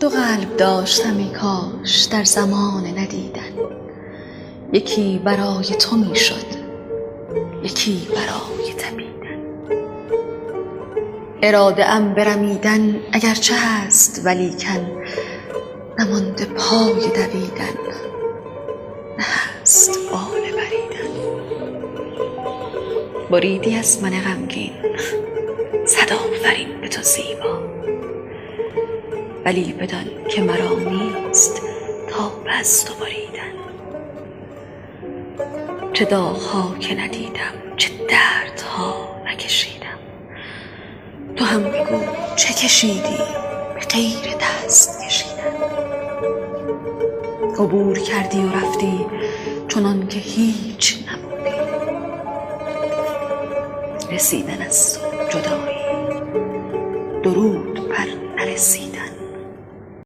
دو قلب داشتم ای کاش در زمان ندیدن، یکی برای تو می شد، یکی برای تپیدن. اراده ام برمیدن اگرچه هست ولیکن، نمانده پای دویدن، نه هست بال بریدن. بریدی از من غمگین صد آفرین به تو زیبا، ولی بدان که مرا نیست تاب از تو بریدن. چه داغ‌ها که ندیدم، چه دردها نکشیدم، تو هم بگو چه کشیدی به غیر دست کشیدن. عبور کردی و رفتی چنان که هیچ نبودی، رسیدن از تو جدایی، درود